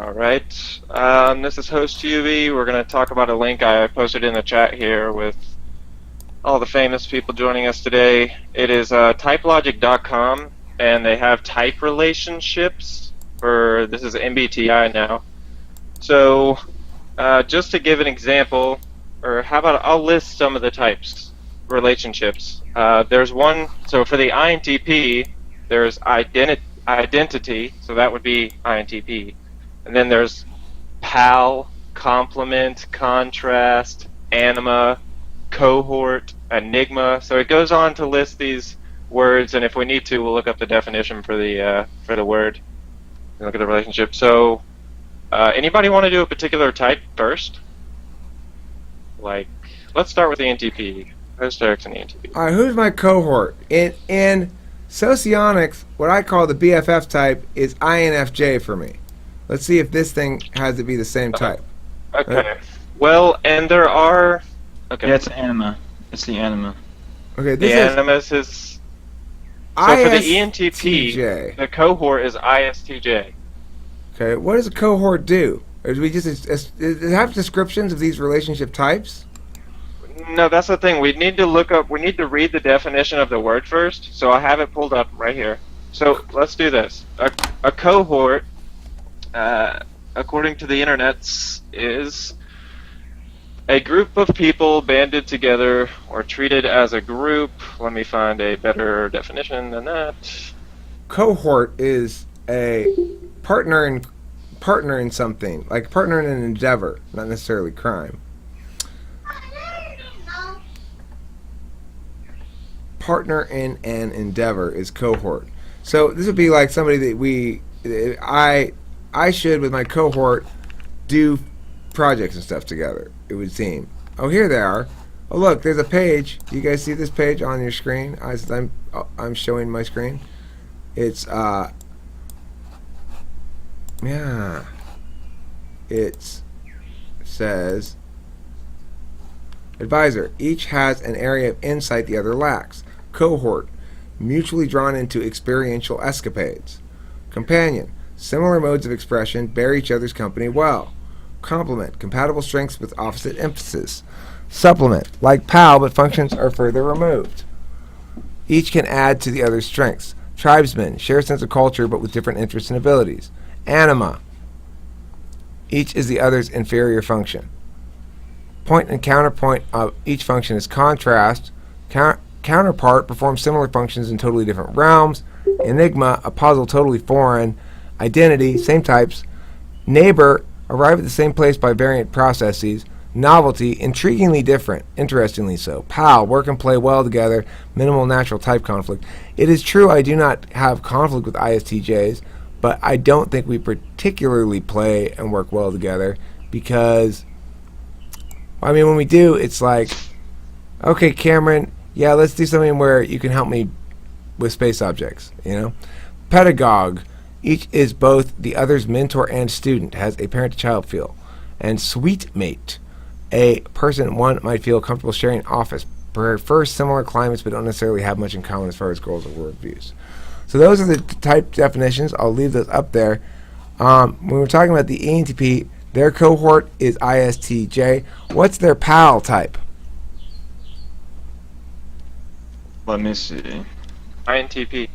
All right. This is host UV. We're going to talk about a link I posted in the chat here with all the famous people joining us today. It is typelogic.com, and they have type relationships for this is MBTI now. So, just to give an example, or how about I'll list some of the types relationships. There's one. So for the INTP, there's identity. So that would be INTP. And then there's pal, complement, contrast, anima, cohort, enigma. So it goes on to list these words, and if we need to, we'll look up the definition for the word and look at the relationship. So, anybody want to do a particular type first? Like, let's start with the NTP. Host Erickson, ENTP. All right, who's my cohort? In socionics, what I call the BFF type is INFJ for me. Let's see if this thing has to be the same type. Okay. Well, and there are. Okay. Yeah, it's anima. It's the anima. Okay, The animus is. So for the ENTP, the cohort is ISTJ. Okay, what does a cohort do? Or do we just does it have descriptions of these relationship types? No, that's the thing. We need to look up. We need to read the definition of the word first. So I have it pulled up right here. So let's do this. A cohort, according to the internets, is a group of people banded together or treated as a group. Let me find a better definition than that. Cohort is a partner in something, like partner in an endeavor, not necessarily crime. Partner in an endeavor is cohort. So this would be like somebody that I should with my cohort do projects and stuff together. It would seem. Oh, here they are. Oh, look, there's a page. Do you guys see this page on your screen? I'm showing my screen. It's yeah. It says advisor. Each has an area of insight the other lacks. Cohort. Mutually drawn into experiential escapades. Companion. Similar modes of expression bear each other's company well. Complement. Compatible strengths with opposite emphasis. Supplement. Like pal, but functions are further removed. Each can add to the other's strengths. Tribesmen. Share a sense of culture, but with different interests and abilities. Anima. Each is the other's inferior function. Point and counterpoint of each function is contrast. Counterpart performs similar functions in totally different realms. Enigma, a puzzle totally foreign. Identity, same types. Neighbor, arrive at the same place by variant processes. Novelty, intriguingly different, interestingly so. Pal, work and play well together. Minimal natural type conflict. It is true I do not have conflict with ISTJs, but I don't think we particularly play and work well together because, I mean, when we do, it's like, okay, Cameron, yeah, let's do something where you can help me with space objects, you know? Pedagogue, each is both the other's mentor and student, has a parent-to-child feel. And sweet mate, a person one might feel comfortable sharing office, prefers similar climates but don't necessarily have much in common as far as goals or worldviews. So those are the type definitions. I'll leave those up there. When we're talking about the ENTP, their cohort is ISTJ. What's their pal type? Let me see. INTP.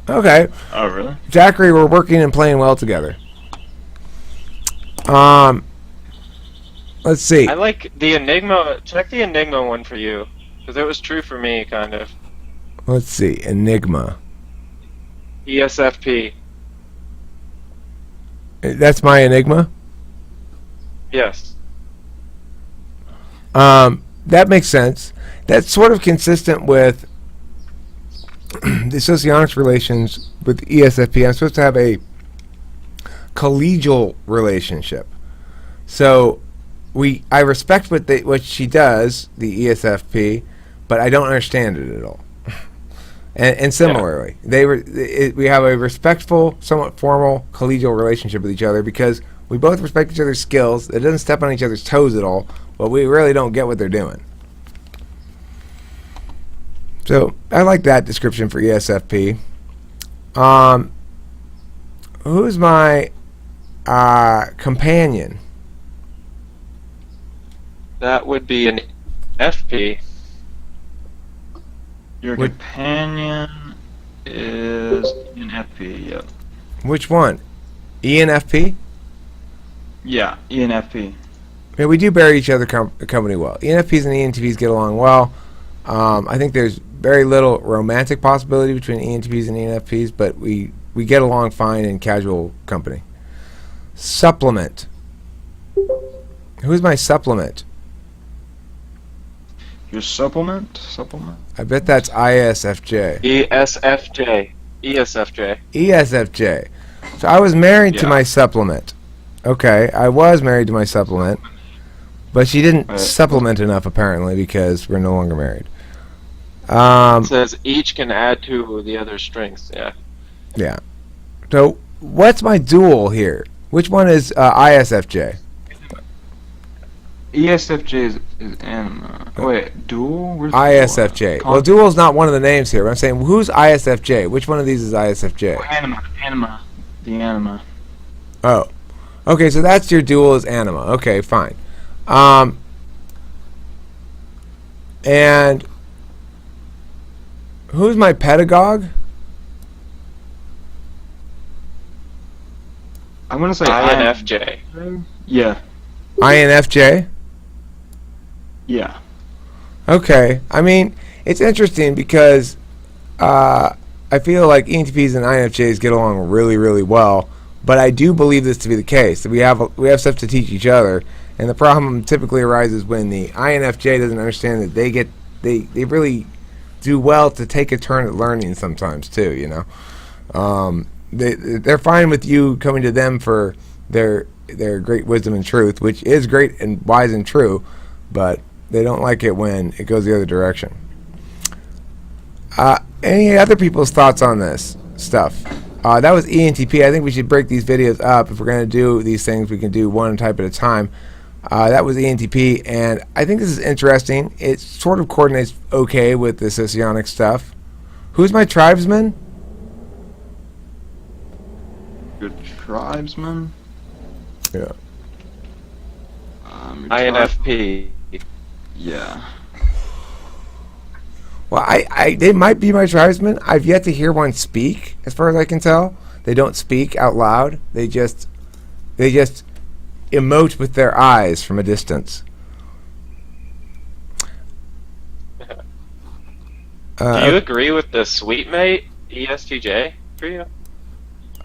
Okay. Oh, really? Zachary, we're working and playing well together. Let's see. I like the Enigma. Check the Enigma one for you, because it was true for me, kind of. Let's see. Enigma. ESFP. That's my Enigma? Yes. That makes sense. That's sort of consistent with the socionics relations with ESFP. I'm supposed to have a collegial relationship. So I respect what she does, the ESFP, but I don't understand it at all. And similarly, we have a respectful, somewhat formal, collegial relationship with each other because we both respect each other's skills. It doesn't step on each other's toes at all, but we really don't get what they're doing. So I like that description for ESFP. Who's my Companion. That would be an FP. Your What- companion is an FP. Yep. Which one? ENFP? Yeah, ENFP. Yeah, we do bear each other company well. ENFPs and ENTPs get along well. I think there's very little romantic possibility between ENTPs and ENFPs, but we get along fine in casual company. Supplement. Who's my supplement? Your supplement? Supplement? I bet that's ISFJ. ESFJ. ESFJ. ESFJ. So I was married to Yeah. my supplement. Okay, I was married to my supplement, but she didn't Right. supplement enough apparently because we're no longer married. It says each can add to the other's strengths. Yeah. Yeah. So what's my dual here? Which one is ISFJ? ESFJ is anima. Wait, dual? Where's ISFJ. dual? Well, dual is not one of the names here. But I'm saying who's ISFJ? Which one of these is ISFJ? Oh, anima. Anima. The anima. Oh. Okay, so that's your dual is anima. Okay, fine. And who's my pedagogue? I'm gonna say INFJ. Yeah. INFJ? Yeah. Okay. I mean, it's interesting because I feel like ENTPs and INFJs get along really, really well. But I do believe this to be the case. That we have stuff to teach each other, and the problem typically arises when the INFJ doesn't understand that they really do well to take a turn at learning sometimes too. You know, they're fine with you coming to them for their great wisdom and truth, which is great and wise and true, but they don't like it when it goes the other direction. Any other people's thoughts on this stuff? That was ENTP. I think we should break these videos up. If we're going to do these things, we can do one type at a time. That was ENTP, and I think this is interesting. It sort of coordinates okay with the socionic stuff. Who's my tribesman? Your tribesman? Yeah. Your INFP. Yeah. Well, they might be my tribesmen. I've yet to hear one speak, as far as I can tell. They don't speak out loud. They just emote with their eyes from a distance. Do you agree with the sweet mate ESTJ for you?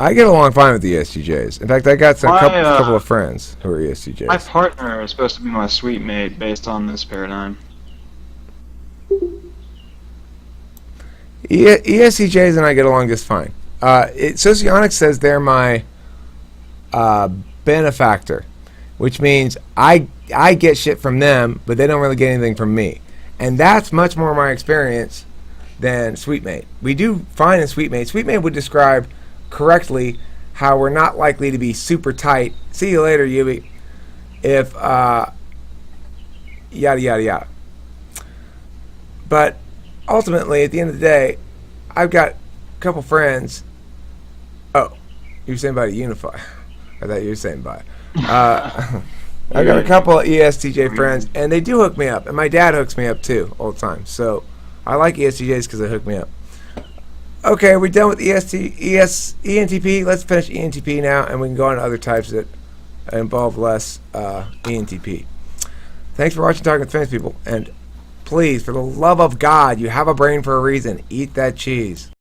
I get along fine with the ESTJs. In fact, I got a My, couple of friends who are ESTJs. My partner is supposed to be my sweet mate based on this paradigm. ESTJs and I get along just fine. Socionics says they're my benefactor, which means I get shit from them, but they don't really get anything from me. And that's much more my experience than Sweetmate. We do fine in Sweetmate. Sweetmate would describe correctly how we're not likely to be super tight. See you later, Yubi. If yada yada yada. But ultimately, at the end of the day, I've got a couple friends. Oh, you were saying by Unify. I thought you were saying by. I've got a couple of ESTJ friends, and they do hook me up. And my dad hooks me up, too, all the time. So I like ESTJs because they hook me up. Okay, we're done with ENTP. Let's finish ENTP now, and we can go on to other types that involve less ENTP. Thanks for watching Talking with Famous People, and please, for the love of God, you have a brain for a reason. Eat that cheese.